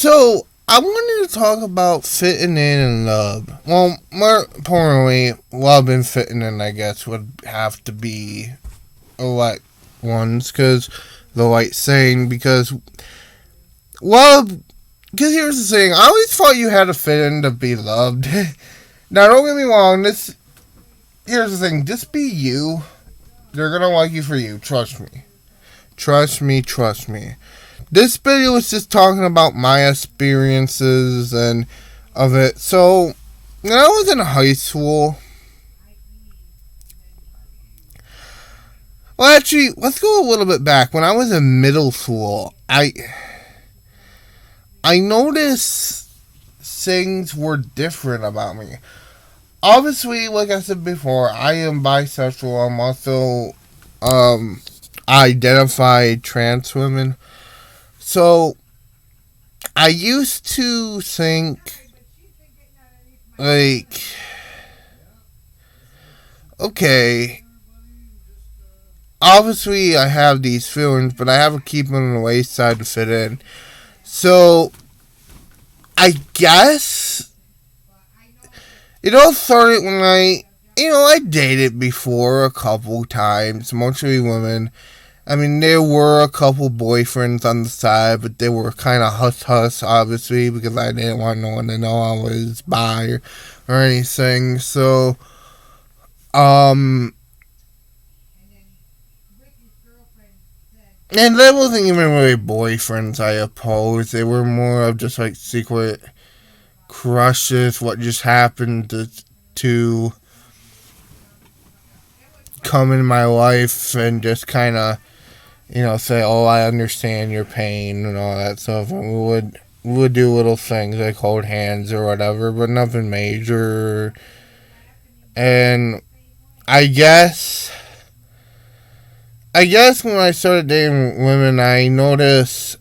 So, I wanted to talk about fitting in and love. Well, more importantly, love and fitting in, I guess, would have to be the right ones, because the right saying, because love, because here's the thing, I always thought you had to fit in to be loved. Now, don't get me wrong, here's the thing, just be you. They're gonna like you for you, trust me. Trust me. This video is just talking about my experiences and of it. So, when I was in high school, well, actually, let's go a little bit back. When I was in middle school, I noticed things were different about me. Obviously, like I said before, I am bisexual. I'm also identified trans women. So, I used to think, like, okay, obviously I have these feelings, but I have to keep them on the wayside to fit in. So, I guess it all started when I dated before a couple times, mostly women. I mean, there were a couple boyfriends on the side, but they were kind of hush-hush, obviously, because I didn't want no one to know I was bi or anything. So, and they wasn't even really boyfriends, I suppose. They were more of just, like, secret crushes, what just happened to come in my life and just kind of, say, oh, I understand your pain and all that stuff. And we would do little things like hold hands or whatever, but nothing major. And I guess when I started dating women, I noticed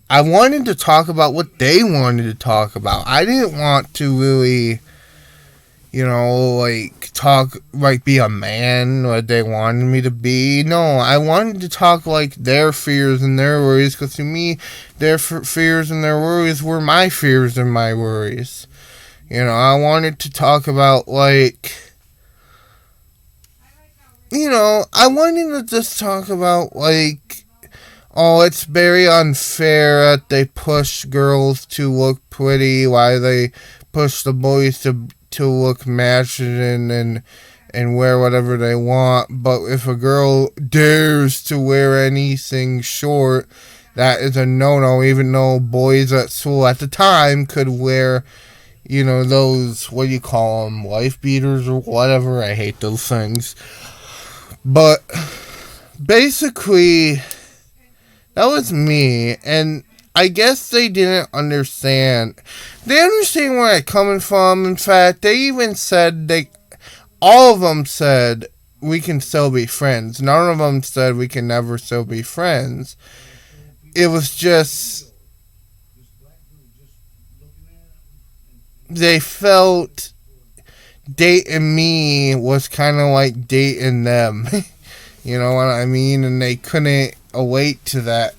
I wanted to talk about what they wanted to talk about. I didn't want to really, be a man, what they wanted me to be. No, I wanted to talk, their fears and their worries, because to me, their fears and their worries were my fears and my worries. I wanted to talk about, I wanted to just talk about, oh, it's very unfair that they push girls to look pretty, why they push the boys to look masculine and wear whatever they want. But if a girl dares to wear anything short, that is a no-no, even though boys at school at the time could wear, those, what do you call them, wife beaters or whatever. I hate those things. But basically, that was me, and I guess they didn't understand. They understand where I'm coming from. In fact, they even said, all of them said, we can still be friends. None of them said we can never still be friends. It was just, they felt dating me was kind of like dating them. You know what I mean? And they couldn't await to that.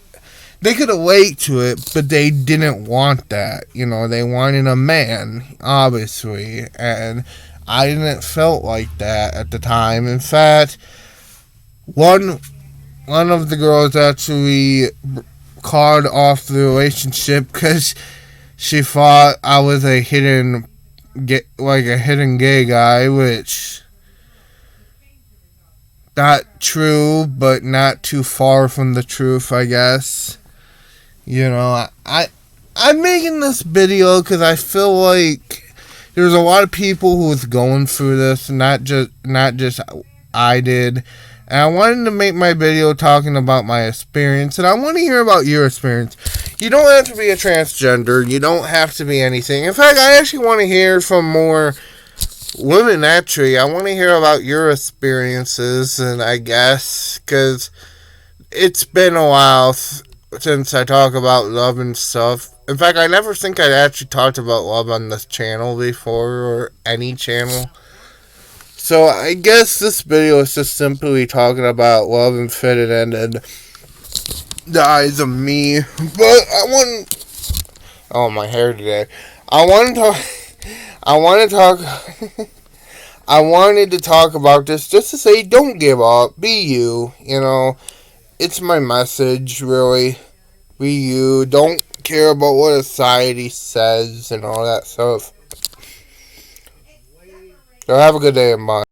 They could await to it, but they didn't want that. They wanted a man, obviously. And I didn't felt like that at the time. In fact, one of the girls actually called off the relationship because she thought I was a hidden gay guy, which not true, but not too far from the truth, I guess. I'm making this video because I feel like there's a lot of people who was going through this, not just I did. And I wanted to make my video talking about my experience, and I want to hear about your experience. You don't have to be a transgender. You don't have to be anything. In fact, I actually want to hear from more women, actually. I want to hear about your experiences, and I guess, because it's been a while since I talk about love and stuff. In fact, I never think I'd actually talked about love on this channel before, or any channel. So I guess this video is just simply talking about love and fitting in and the eyes of me. But I want Oh, my hair today. I want to talk. I want to talk. I wanted to talk about this just to say, don't give up. Be you. You know, it's my message, really. Be you. Don't care about what society says and all that stuff. So have a good day and bye.